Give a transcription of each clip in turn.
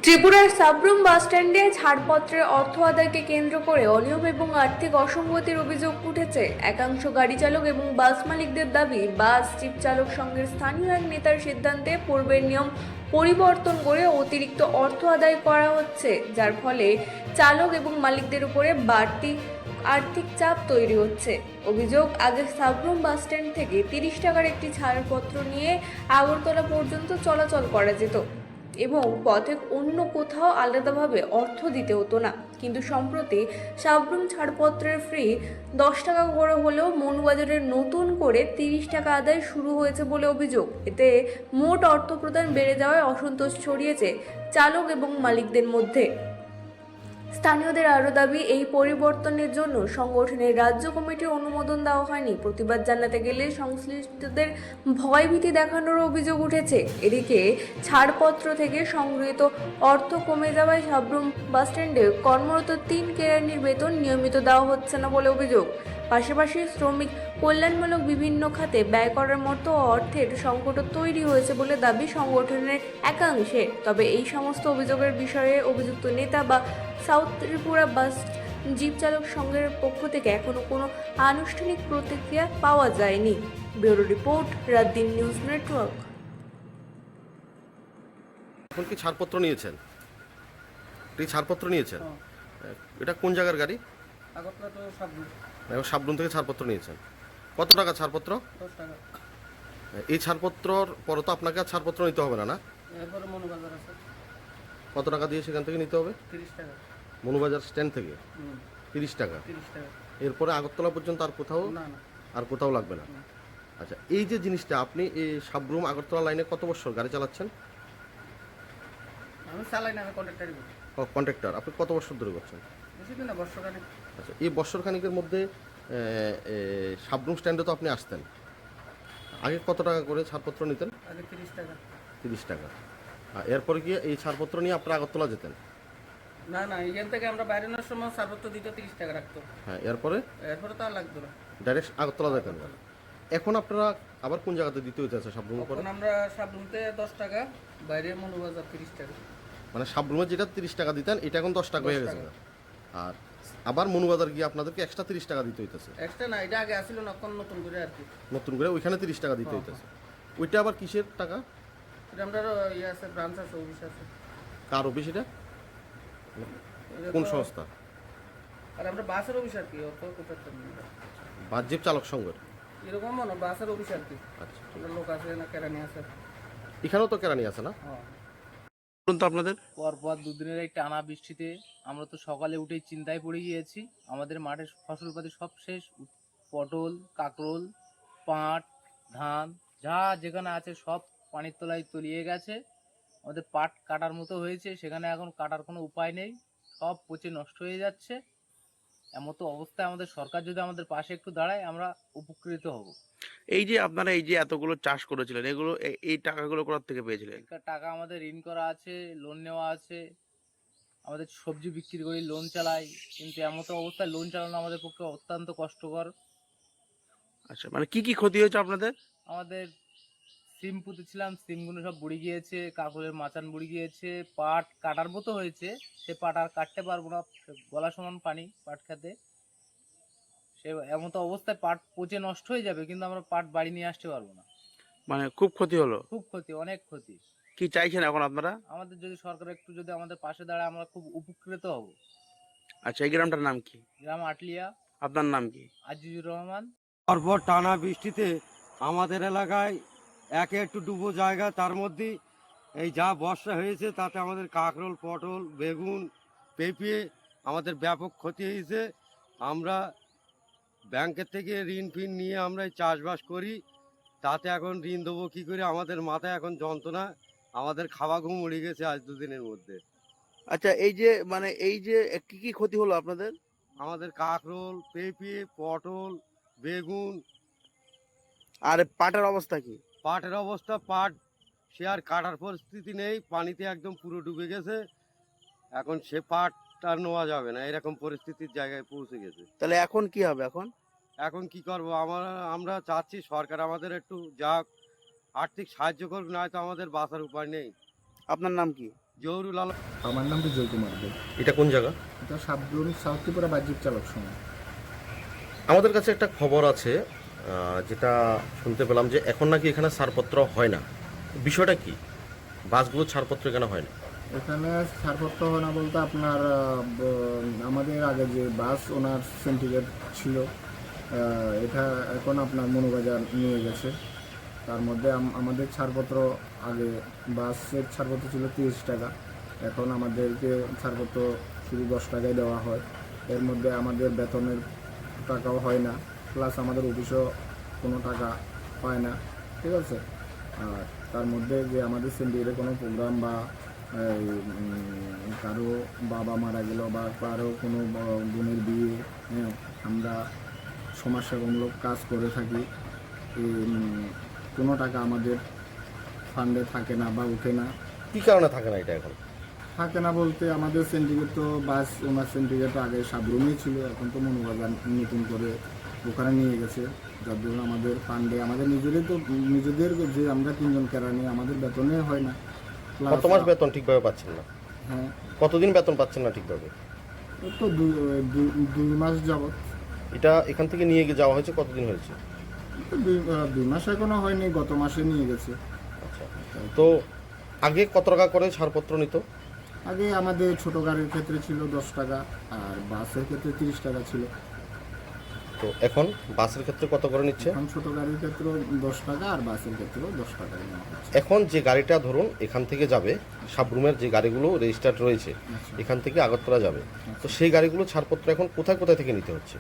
ত্রিপুরার সাবরুম বাসস্ট্যান্ডে ছাড়পত্রের অর্থ আদায়কে কেন্দ্র করে অনিয়ম এবং আর্থিক অসঙ্গতির অভিযোগ উঠেছে। একাংশ গাড়ি চালক এবং বাস মালিকদের দাবি, বাস জিপ চালক সংঘের স্থানীয় এক নেতার সিদ্ধান্তে পূর্বের নিয়ম পরিবর্তন করে অতিরিক্ত অর্থ আদায় করা হচ্ছে, যার ফলে চালক এবং মালিকদের উপরে বাড়তি আর্থিক চাপ তৈরি হচ্ছে। অভিযোগ, আগে সাবরুম বাসস্ট্যান্ড থেকে 30 টাকার একটি ছাড়পত্র নিয়ে আগরতলা পর্যন্ত চলাচল করা যেত এবং পথে অন্য কোথাও আলাদাভাবে অর্থ দিতে হতো না। কিন্তু সম্প্রতি সাবরুম ছাড়পত্রের ফি 10 টাকা করে হলেও মনুবাজারের নতুন করে 30 টাকা আদায় শুরু হয়েছে বলে অভিযোগ। এতে মোট অর্থ প্রদান বেড়ে যাওয়ায় অসন্তোষ ছড়িয়েছে চালক এবং মালিকদের মধ্যে। স্থানীয়দের আরও দাবি, এই পরিবর্তনের জন্য সংগঠনের রাজ্য কমিটির অনুমোদন দেওয়া হয়নি। প্রতিবাদ জানাতে গেলে সংশ্লিষ্টদের ভয়ভীতি দেখানোর অভিযোগ উঠেছে। এদিকে ছাড়পত্র থেকে সংগৃহীত অর্থ কমে যাওয়ায় সাবরুম বাসস্ট্যান্ডে কর্মরত 3 কেরানির বেতন নিয়মিত দেওয়া হচ্ছে না বলে অভিযোগ। পাশাপাশি শ্রমিক কল্যাণমূলক বিভিন্ন খাতে ব্যয় করার মতো অর্থের সংকটও তৈরি হয়েছে বলে দাবি সংগঠনের একাংশে। তবে এই সমস্ত অভিযোগের বিষয়ে অভিযুক্ত নেতা বা সাউথ ত্রিপুরা বাস জিপ চালক সংঘের পক্ষ থেকে এখনো কোনো আনুষ্ঠানিক প্রতিক্রিয়া পাওয়া যায়নি। Bureau report, রাতদিন news network. এখন কি ছাড়পত্র নিয়েছেন? ছাড়পত্র নিয়েছেন? এটা কোন জায়গার গাড়ি? আগরতলা তো সাবরুম। সাবরুম থেকে ছাড়পত্র নিয়েছেন। কত টাকা ছাড়পত্র? 10 টাকা। এই ছাড়পত্রর পরে তো আপনাকে আর ছাড়পত্র নিতে হবে না, না? এরপরে মনুবাজার আছে। কত টাকা দিয়ে সেখান থেকে নিতে হবে? 30 টাকা। মনুবাজার স্ট্যান্ড থেকে 30 টাকা। 30 টাকা। এরপরে আগরতলা পর্যন্ত আর কোথাও? না না, আর কোথাও লাগবে না। আচ্ছা, এই যে জিনিসটা, আপনি এই সাবরুম আগরতলা লাইনে কত বছর গাড়ি চালাচ্ছেন? আমি চালাই না, আমি কন্ট্রাক্টরই করি। কন্ট্রাক্টর। আপনি কত বছর ধরে করছেন? বেশি দিন না, বর্ষখানেক। আচ্ছা, এই বছর খানিকের মধ্যে সাবরুম স্ট্যান্ডে তো আপনি আসতেন। আগে কত টাকা করে ছাড়পত্র নিতেন? আগে 30 টাকা। 30 টাকা। আর এরপরে গিয়ে এই ছাড়পত্র নিয়ে আপনারা আগরতলা যেতেন? না না, এখান থেকে আমরা বাইরে নেওয়ার সময় ছাড়পত্র দিতে 30 টাকা রাখতো। হ্যাঁ, এরপরে এরপরে তো আর লাগতো না, ডাইরেক্ট আগরতলা যেতেন। এখন আপনারা আবার কোন জায়গাতে দিতে হইতেছে সাবরুম করে? এখন আমরা সাবরুমতে 10 টাকা, বাইরে মনুবাজার 30 টাকা। মানে সাবরুমে যেটা 30 টাকা দিতেন, এটা এখন 10 টাকা হয়ে গেছে। আর আবার মনুবাজার গিয়ে আপনাদেরকে এক্সট্রা 30 টাকা দিতে হইতেছে। এক্সট্রা না, এটা আগে আসিল না, এখন নতুন করে আর কি। নতুন করে ওইখানে 30 টাকা দিতে হইতেছে। ওইটা আবার কিসের টাকা? এটা আমরা ইয়ে আছে, ব্রাঞ্চ আছে, অফিস আছে। কার অফিস এটা? এটা কোন তো- সংস্থা? আর আমরা বাসের অফিস আর কি, অত কোথাও নেই। বাস জিপ চালক সংঘের? এরকম না, বাসের অফিস আর কি। আচ্ছা, ওটা লোক আছে না, কেরানি আছে। এখানেও তো কেরানি আছে না? হ্যাঁ। বলুন তো আপনাদের। পরপর দুদিনের এই টানা বৃষ্টিতে আমরা তো সকালে উঠেই চিন্তায় পড়ে গিয়েছি। আমাদের মাঠের ফসলপাতি সব শেষ। পটল, কাঁকরোল, পাট, ধান যা যেখানে আছে সব পানির তলায় তলিয়ে গেছে। আমাদের পাট কাটার মতো হয়েছে, সেখানে এখন কাটার কোনো উপায় নেই, সব পচে নষ্ট হয়ে যাচ্ছে। এমতো অবস্থায় আমাদের সরকার যদি আমাদের পাশে একটু দাঁড়ায়, আমরা উপকৃত হব। এই যে আপনারা এই যে এতগুলো চাষ করেছিলেন, এগুলো এই টাকাগুলো কোথা থেকে পেয়েছিলেন? এখানকার টাকা আমাদের ঋণ করা আছে, লোন নেওয়া আছে। আমাদের সবজি বিক্রি করি, লোন চালাই, কিন্তু এমতো অবস্থায় লোন চালানো আমাদের পক্ষে অত্যন্ত কষ্টকর। আচ্ছা, মানে কি কি ক্ষতি হয়েছে আপনাদের? আমাদের সিম পুঁতেছিলাম, সিমগুলো সব বুড়ি গিয়েছে, কাকুরের মাচান বুড়ি গিয়েছে, পাট কাটার মতো হয়েছে, সে পাট আর কাটতে পারবো না, গলা সমান পানি পাট খেতে। সে এমতো অবস্থায় পাট পচে নষ্ট হয়ে যাবে, কিন্তু আমরা পাট বাড়ি নিয়ে আসতে পারবো না। মানে খুব ক্ষতি হলো। খুব ক্ষতি, অনেক ক্ষতি। কি চাইছেন এখন আপনারা? আমাদের যদি সরকার একটু যদি আমাদের পাশে দাঁড়ায়, আমরা খুব উপকৃত হব। আচ্ছা, এই গ্রামটার নাম কি? গ্রাম আটলিয়া। আপনার নাম কি? আজিজুর রহমান। পরপর টানা বৃষ্টিতে আমাদের এলাকায় একে একটু ডুবো জায়গা, তার মধ্যে এই যা বর্ষা হয়েছে তাতে আমাদের কাঁকরোল, পটল, বেগুন, পেঁপে আমাদের ব্যাপক ক্ষতি হয়েছে। আমরা ব্যাংকের থেকে ঋণ ফিন নিয়ে আমরা এই চাষবাস করি, তাতে এখন ঋণ দেবো কী করে? আমাদের মাথায় এখন যন্ত্রণা, আমাদের খাওয়া ঘুম উড়ে গেছে আজ দুদিনের মধ্যে। আচ্ছা, এই যে মানে এই যে কি কি ক্ষতি হলো আপনাদের? আমাদের কাঁকরোল, পেঁপে, পটল, বেগুন। আর পাটের অবস্থা কি? পাটের অবস্থা, পাট সে আর কাটার পরিস্থিতি নেই, পানিতে একদম পুরো ডুবে গেছে। এখন সে পাট আর নেওয়া যাবে না, এরকম পরিস্থিতির জায়গায় পৌঁছে গেছে। তাহলে এখন কি হবে? এখন কি করব? আমরা চাচ্ছি সরকার আমাদের একটু যা আর্থিক সাহায্য করুক, নয়তো আমাদের বাঁচার উপায় নেই। আপনার নাম কি? জহুরুল আলম। আমার নাম বিজয় কুমার দে। এটা কোন জায়গা? এটা সাবরুম সাউথ ত্রিপুরা বাহ্যিক চালক সংঘ। আমাদের কাছে একটা খবর আছে, যেটা শুনতে পেলাম যে এখন নাকি এখানে ছাড়পত্র হয় না। বিষয়টা কি? বাসগুলোর ছাড়পত্র এখানে হয় না? এখানে ছাড়পত্র হয় না বলতে আপনার আমাদের আগে যে বাস ওনার সিন্ডিকেট ছিল, এটা এখন আপনার মনোবাজার নিয়ে গেছে। তার মধ্যে আমাদের ছাড়পত্র আগে বাসের ছাড়পত্র ছিল 30 টাকা, এখন আমাদেরকে ছাড়পত্র শুধু 10 টাকায় দেওয়া হয়। এর মধ্যে আমাদের বেতনের টাকাও হয় না, প্লাস আমাদের অফিসও কোনো টাকা পায় না, ঠিক আছে। আর তার মধ্যে যে আমাদের সিন্ডিকেটে কোনো প্রোগ্রাম বা কারো বাবা মারা গেল বা কারো কোনো বোনের বিয়ে, হ্যাঁ, আমরা সমাজসেবামূলক কাজ করে থাকি, কোনো টাকা আমাদের ফান্ডে থাকে না বা ওঠে না। কি কারণে থাকে না এটা এখন? থাকে না বলতে আমাদের সিন্ডিকেট তো বাস ওনার সিন্ডিকেট আগে সাবরুমেই ছিল, এখন তো মনোবাজার নতুন করে ওখানে নিয়ে গেছে, যার জন্য আমাদের ফান্ডে আমাদের নিজেদের যে আমরা 3 জন কেরানি আমাদের বেতনে হয় না। কত মাস বেতন ঠিকভাবে পাচ্ছেন না? হ্যাঁ, কতদিন বেতন পাচ্ছেন না ঠিকভাবে? ওই তো 2 মাস যাবত। এটা এখান থেকে নিয়ে যাওয়া হয়েছে কতদিন হয়েছে? তো 2 মাস এখনো হয়নি, গত মাসে নিয়ে গেছে। আচ্ছা, তো আগে কত টাকা করে ছাড়পত্র নিত? আগে আমাদের ছোট গাড়ির ক্ষেত্রে ছিল 10 টাকা, আর বাসের ক্ষেত্রে 30 টাকা ছিল। তো এখন বাসের ক্ষেত্রে কত করে নিচ্ছে? এখন ছোট গাড়ির ক্ষেত্রেও 10 টাকা আর বাসের ক্ষেত্রেও 10 টাকা নেওয়া হচ্ছে। এখন যে গাড়িটা ধরুন এখান থেকে যাবে, সাবরুমের যে গাড়িগুলো রেজিস্টার্ড রয়েছে এখান থেকে আগরতলা যাবে, তো সেই গাড়িগুলো ছাড়পত্র এখন কোথায় কোথায় থেকে নিতে হচ্ছে?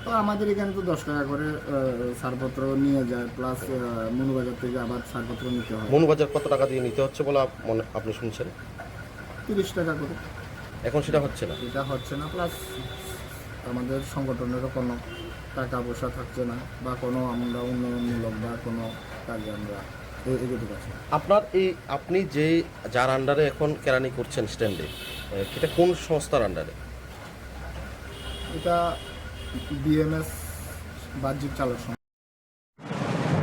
তো আমাদের এখানে তো 10 টাকা করে ছাড়পত্র নিয়ে যায়, প্লাস মনুবাজার থেকে আবার ছাড়পত্র নিতে হয়। মনুবাজার কত টাকা দিয়ে নিতে হচ্ছে বলে আপনি শুনছেন? 30 টাকা করে। এখন সেটা হচ্ছে না। এটা হচ্ছে না, প্লাস আমাদের সংগঠনেরও কোনো টাকা পয়সা থাকছে না, বা কোনো আমরা উন্নয়নমূলক বা কোনো কাজে আমরা এগোতে পারছি না। আপনি যে যার আন্ডারে এখন কেরানি করছেন স্ট্যান্ডে, এটা কোন সংস্থার আন্ডারে? এটা বিএমএস বাহ্যিক চালক সংঘ।